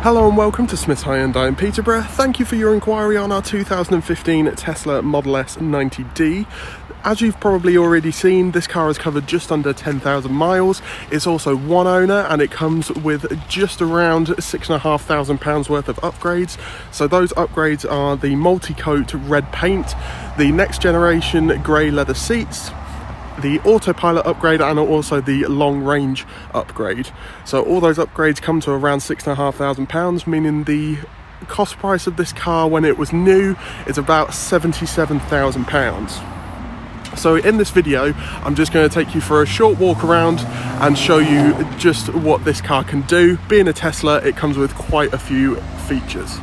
Hello and welcome to Smith's Hyundai in Peterborough. Thank you for your inquiry on our 2015 Tesla Model S 90D. As you've probably already seen, this car has covered just under 10,000 miles. It's also one owner and it comes with just around £6,500 worth of upgrades. So those upgrades are the multi-coat red paint, the next generation grey leather seats, the autopilot upgrade, and also the long range upgrade. So all those upgrades come to around £6,500, meaning the cost price of this car when it was new is about £77,000. So in this video, I'm just going to take you for a short walk around and show you just what this car can do. Being a Tesla, it comes with quite a few features.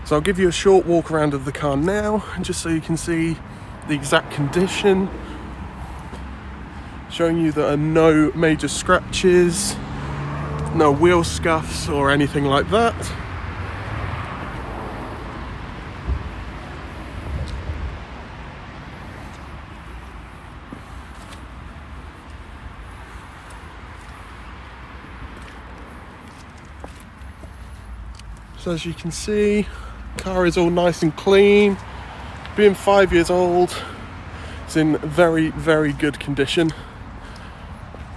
So I'll give you a short walk around of the car now, just so you can see the exact condition, showing you there are no major scratches, no wheel scuffs or anything like that. So as you can see, the car is all nice and clean. Being 5 years old, it's in very, very good condition.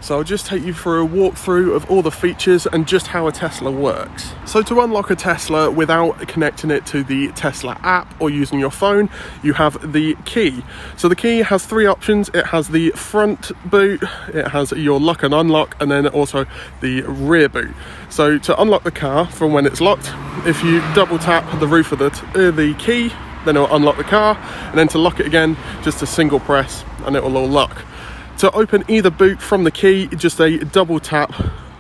So I'll just take you for a walkthrough of all the features and just how a Tesla works. So to unlock a Tesla without connecting it to the Tesla app or using your phone, you have the key. So the key has three options. It has the front boot, it has your lock and unlock, and then also the rear boot. So to unlock the car from when it's locked, if you double tap the roof of the key, then it'll unlock the car, and then to lock it again, just a single press and it will all lock. To open either boot from the key, just a double tap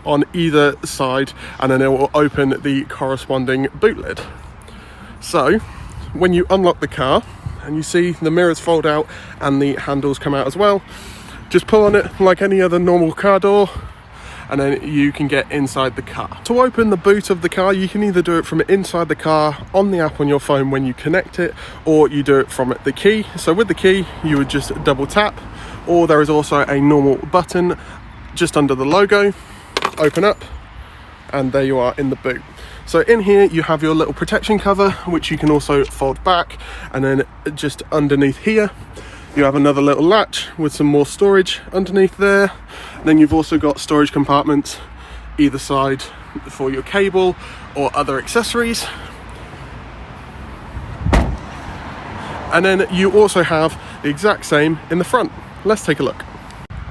on either side and then it will open the corresponding boot lid. So when you unlock the car and you see the mirrors fold out and the handles come out as well, just pull on it like any other normal car door and then you can get inside the car. To open the boot of the car, you can either do it from inside the car on the app on your phone when you connect it, or you do it from the key. So with the key, you would just double tap, or there is also a normal button just under the logo, open up, and there you are in the boot. So in here you have your little protection cover, which you can also fold back, and then just underneath here you have another little latch with some more storage underneath there. Then you've also got storage compartments either side for your cable or other accessories. And then you also have the exact same in the front. Let's take a look.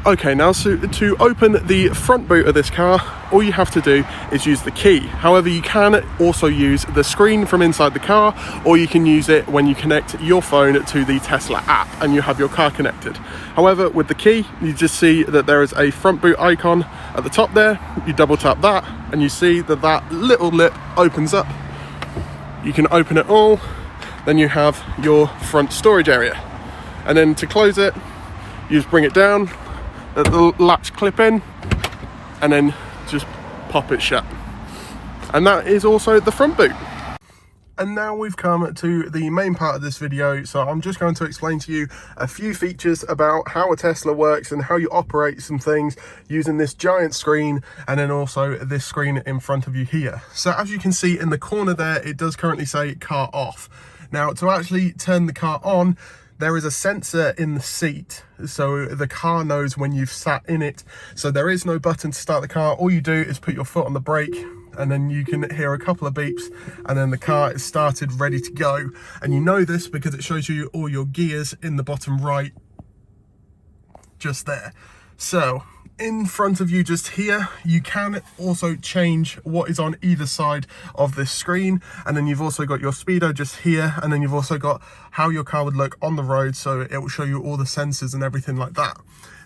Okay, now so to open the front boot of this car, all you have to do is use the key. However, you can also use the screen from inside the car, or you can use it when you connect your phone to the Tesla app and you have your car connected. However, with the key, you just see that there is a front boot icon at the top there. You double tap that and you see that that little lip opens up. You can open it all, then you have your front storage area. And then to close it, you just bring it down, let the latch clip in, and then just pop it shut. And that is also the front boot. And now we've come to the main part of this video, so I'm just going to explain to you a few features about how a Tesla works and how you operate some things using this giant screen and then also this screen in front of you here. So as you can see in the corner there, it does currently say car off. Now to actually turn the car on, there is a sensor in the seat, so the car knows when you've sat in it. So there is no button to start the car. All you do is put your foot on the brake and then you can hear a couple of beeps and then the car is started, ready to go. And you know this because it shows you all your gears in the bottom right, just there. So in front of you just here, you can also change what is on either side of this screen, and then you've also got your speedo just here, and then you've also got how your car would look on the road, so it will show you all the sensors and everything like that.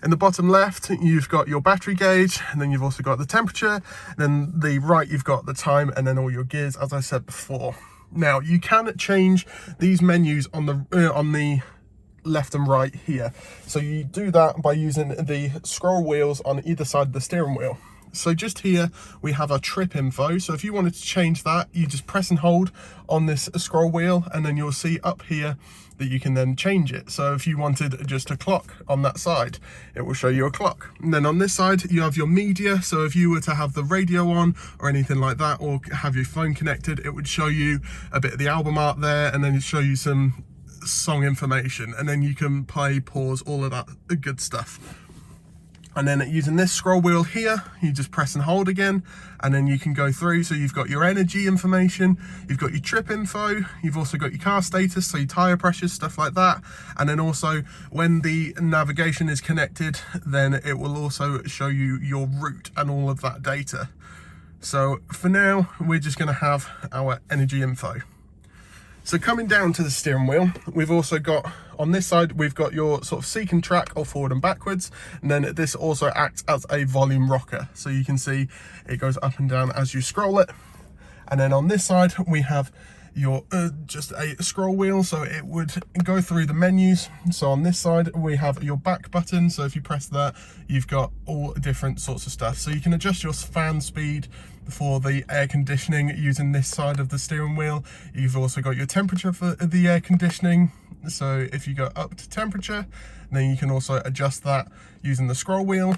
In the bottom left, you've got your battery gauge, and then you've also got the temperature, and then the right you've got the time, and then all your gears, as I said before. Now you can change these menus on the left and right here. So you do that by using the scroll wheels on either side of the steering wheel. So just here we have our trip info. So if you wanted to change that, you just press and hold on this scroll wheel, and then you'll see up here that you can then change it. So if you wanted just a clock on that side, it will show you a clock. And then on this side you have your media. So if you were to have the radio on or anything like that, or have your phone connected, it would show you a bit of the album art there, and then it'd show you some song information, and then you can play, pause, all of that good stuff. And then using this scroll wheel here, you just press and hold again, and then you can go through. So you've got your energy information, you've got your trip info, you've also got your car status, so your tire pressures, stuff like that. And then also when the navigation is connected, then it will also show you your route and all of that data. So for now, we're just going to have our energy info. So coming down to the steering wheel, we've also got, on this side, we've got your sort of seek and track or forward and backwards. And then this also acts as a volume rocker. So you can see it goes up and down as you scroll it. And then on this side, we have your just a scroll wheel, so it would go through the menus. So on this side we have your back button, so if you press that, you've got all different sorts of stuff. So you can adjust your fan speed for the air conditioning using this side of the steering wheel. You've also got your temperature for the air conditioning, so if you go up to temperature, then you can also adjust that using the scroll wheel.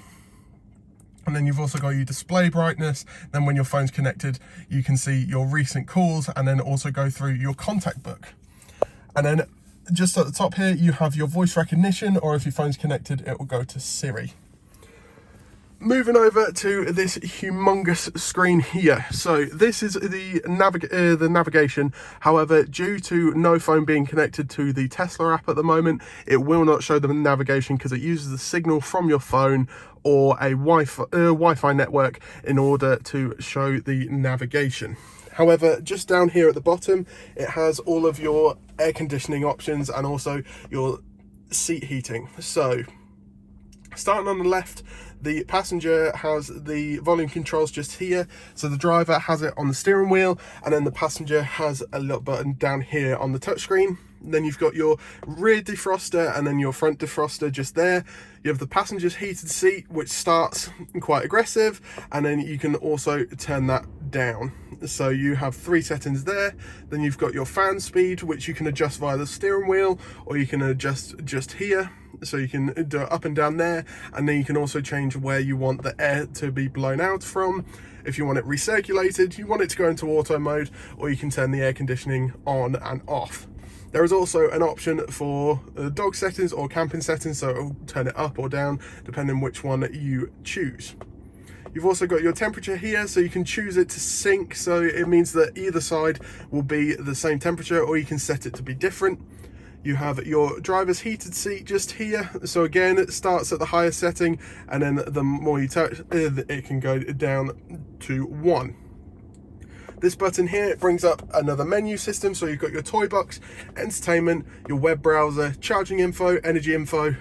And then you've also got your display brightness. Then when your phone's connected, you can see your recent calls, and then also go through your contact book. And then just at the top here, you have your voice recognition, or if your phone's connected, it will go to Siri. Moving over to this humongous screen here. So this is the navigation. However, due to no phone being connected to the Tesla app at the moment, it will not show the navigation because it uses the signal from your phone or a Wi-Fi network in order to show the navigation. However, just down here at the bottom, it has all of your air conditioning options and also your seat heating. So starting on the left, the passenger has the volume controls just here. So the driver has it on the steering wheel, and then the passenger has a little button down here on the touchscreen. Then you've got your rear defroster and then your front defroster just there. You have the passenger's heated seat, which starts quite aggressive, and then you can also turn that down. So you have 3 settings there. Then you've got your fan speed, which you can adjust via the steering wheel, or you can adjust just here. So you can do it up and down there, and then you can also change where you want the air to be blown out from. If you want it recirculated, you want it to go into auto mode, or you can turn the air conditioning on and off. There is also an option for dog settings or camping settings, so it'll turn it up or down depending which one you choose. You've also got your temperature here, so you can choose it to sync, so it means that either side will be the same temperature, or you can set it to be different. You have your driver's heated seat just here, so again it starts at the highest setting, and then the more you touch it can go down to 1. This button here brings up another menu system, so you've got your toy box, entertainment, your web browser, charging info, energy info,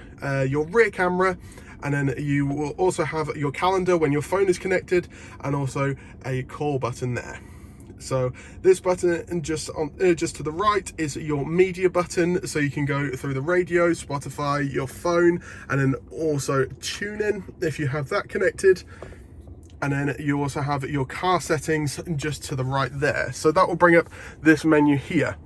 your rear camera, and then you will also have your calendar when your phone is connected, and also a call button there. So this button just to the right is your media button, so you can go through the radio, Spotify, your phone, and then also tune in if you have that connected. And then you also have your car settings just to the right there. So that will bring up this menu here.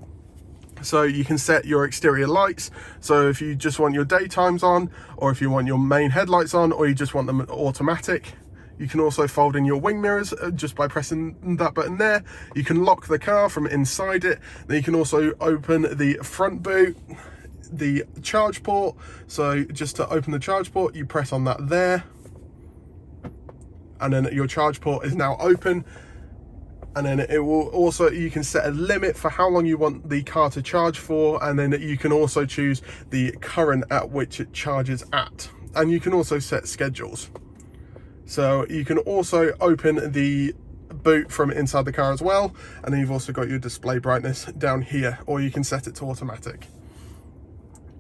So you can set your exterior lights. So if you just want your daytimes on, or if you want your main headlights on, or you just want them automatic. You can also fold in your wing mirrors just by pressing that button there. You can lock the car from inside it. Then you can also open the front boot, the charge port. So just to open the charge port, you press on that there. And then your charge port is now open. And then it will also, you can set a limit for how long you want the car to charge for, and then you can also choose the current at which it charges at, and you can also set schedules. So you can also open the boot from inside the car as well, and then you've also got your display brightness down here, or you can set it to automatic.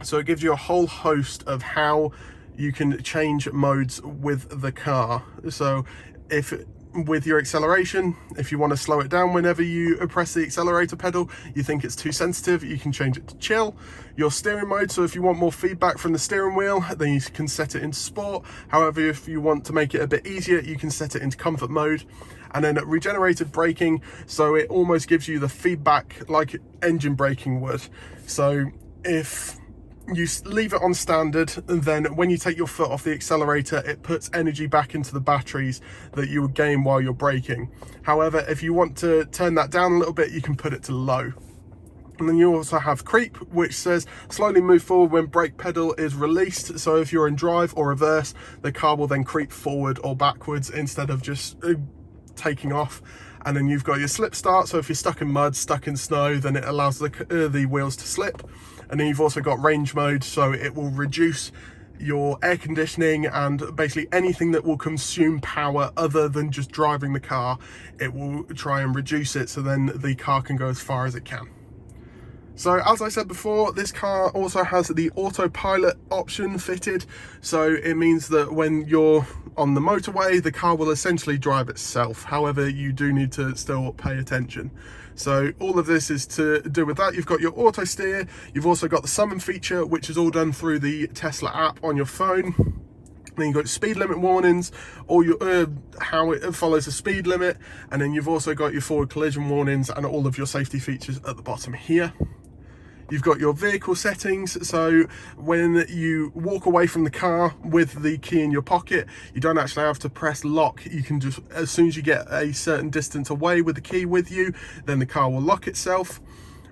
So it gives you a whole host of how you can change modes with the car. So if with your acceleration. If you want to slow it down whenever you press the accelerator pedal, you think it's too sensitive, you can change it to chill. Your steering mode, so if you want more feedback from the steering wheel, then you can set it into sport. However, if you want to make it a bit easier, you can set it into comfort mode. And then regenerated braking, so it almost gives you the feedback like engine braking would. So if you leave it on standard, and then when you take your foot off the accelerator, it puts energy back into the batteries that you would gain while you're braking. However, if you want to turn that down a little bit, you can put it to low. And then you also have creep, which says slowly move forward when brake pedal is released. So if you're in drive or reverse, the car will then creep forward or backwards instead of just taking off. And then you've got your slip start, so if you're stuck in mud, stuck in snow, then it allows the wheels to slip. And then you've also got range mode, so it will reduce your air conditioning and basically anything that will consume power other than just driving the car. It will try and reduce it, so then the car can go as far as it can. So as I said before, this car also has the autopilot option fitted. So it means that when you're on the motorway, the car will essentially drive itself. However, you do need to still pay attention. So all of this is to do with that. You've got your auto steer. You've also got the summon feature, which is all done through the Tesla app on your phone. Then you've got speed limit warnings, or your how it follows the speed limit. And then you've also got your forward collision warnings and all of your safety features at the bottom here. You've got your vehicle settings, so when you walk away from the car with the key in your pocket, you don't actually have to press lock. You can just, as soon as you get a certain distance away with the key with you, then the car will lock itself.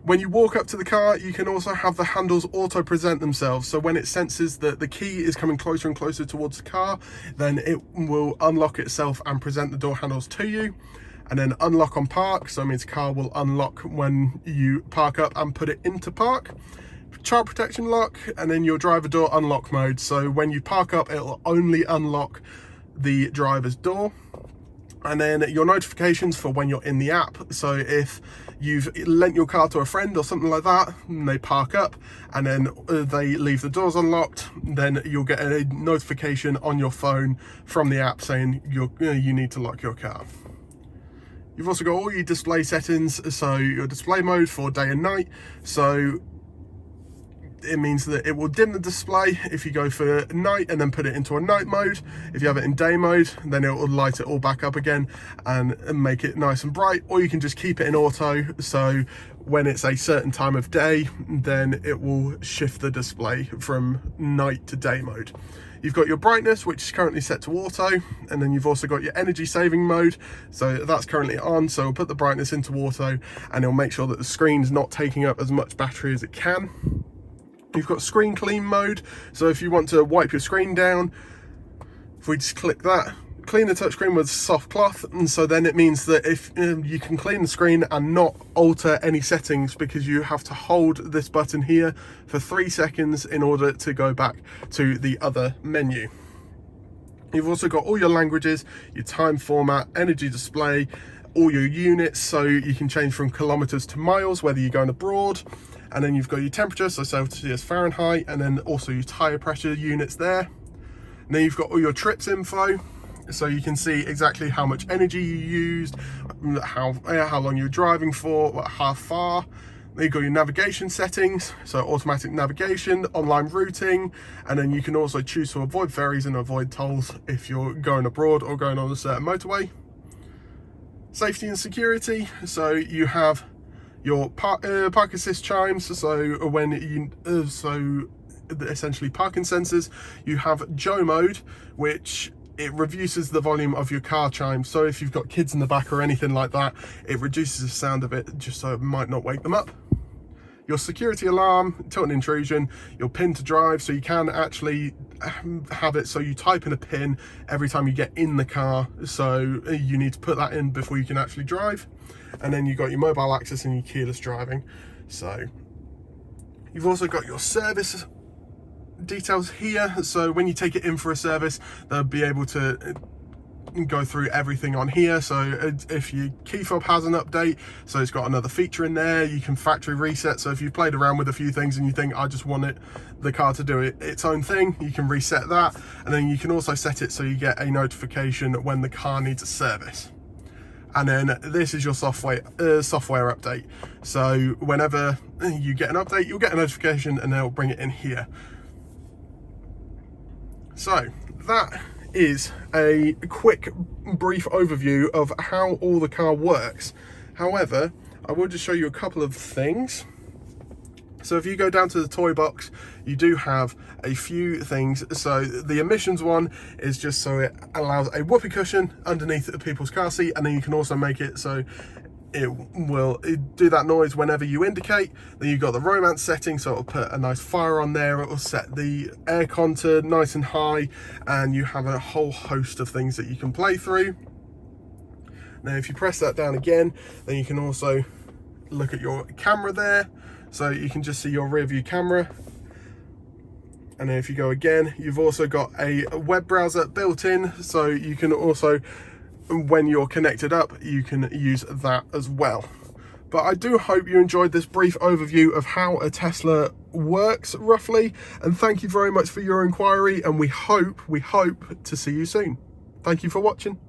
When you walk up to the car, you can also have the handles auto present themselves. So when it senses that the key is coming closer and closer towards the car, then it will unlock itself and present the door handles to you. And then unlock on park, so it means the car will unlock when you park up and put it into park. Child protection lock, and then your driver door unlock mode. So when you park up, it'll only unlock the driver's door. And then your notifications for when you're in the app. So if you've lent your car to a friend or something like that, and they park up and then they leave the doors unlocked, then you'll get a notification on your phone from the app saying you need to lock your car. You've also got all your display settings, so your display mode for day and night. So it means that it will dim the display if you go for night and then put it into a night mode. If you have it in day mode, then it will light it all back up again and make it nice and bright. Or you can just keep it in auto, so when it's a certain time of day, then it will shift the display from night to day mode. You've got your brightness, which is currently set to auto, and then you've also got your energy saving mode, so that's currently on, so we'll put the brightness into auto and it'll make sure that the screen's not taking up as much battery as it can. You've got screen clean mode, so if you want to wipe your screen down, if we just click that, clean the touchscreen with soft cloth, and so then it means that if you can clean the screen and not alter any settings, because you have to hold this button here for 3 seconds in order to go back to the other menu. You've also got all your languages, your time format, energy display, all your units, so you can change from kilometers to miles whether you're going abroad. And then you've got your temperature, so Celsius, Fahrenheit, and then also your tire pressure units there. And then you've got all your trips info, so you can see exactly how much energy you used, how long you're driving for, how far. Then you've got your navigation settings, so automatic navigation, online routing, and then you can also choose to avoid ferries and avoid tolls if you're going abroad or going on a certain motorway. Safety and security, so you have your park assist chimes, so when you essentially parking sensors. You have Joe mode, which it reduces the volume of your car chime, so if you've got kids in the back or anything like that, it reduces the sound of it just so it might not wake them up. Your security alarm, tilt and intrusion, your pin to drive, so you can actually have it so you type in a pin every time you get in the car, so you need to put that in before you can actually drive. And then you've got your mobile access and your keyless driving. So you've also got your service details here, so when you take it in for a service, they'll be able to go through everything on here. So if your key fob has an update, so it's got another feature in there, you can factory reset. So if you've played around with a few things and you think, I just want the car to do its own thing, you can reset that. And then you can also set it so you get a notification when the car needs a service. And then this is your software update. So whenever you get an update, you'll get a notification and they'll bring it in here. So that is a quick brief overview of how all the car works. However, I will just show you a couple of things. So if you go down to the toy box, you do have a few things. So the emissions one is just so it allows a whoopee cushion underneath people's car seat, and then you can also make it so it will do that noise whenever you indicate. Then you've got the romance setting, so it'll put a nice fire on there. It will set the aircon to nice and high, and you have a whole host of things that you can play through. Now if you press that down again, then you can also look at your camera there. So you can just see your rear view camera. And then if you go again, you've also got a web browser built in, so you can also, when you're connected up, you can use that as well. But I do hope you enjoyed this brief overview of how a Tesla works roughly, and thank you very much for your inquiry, and we hope to see you soon. Thank you for watching.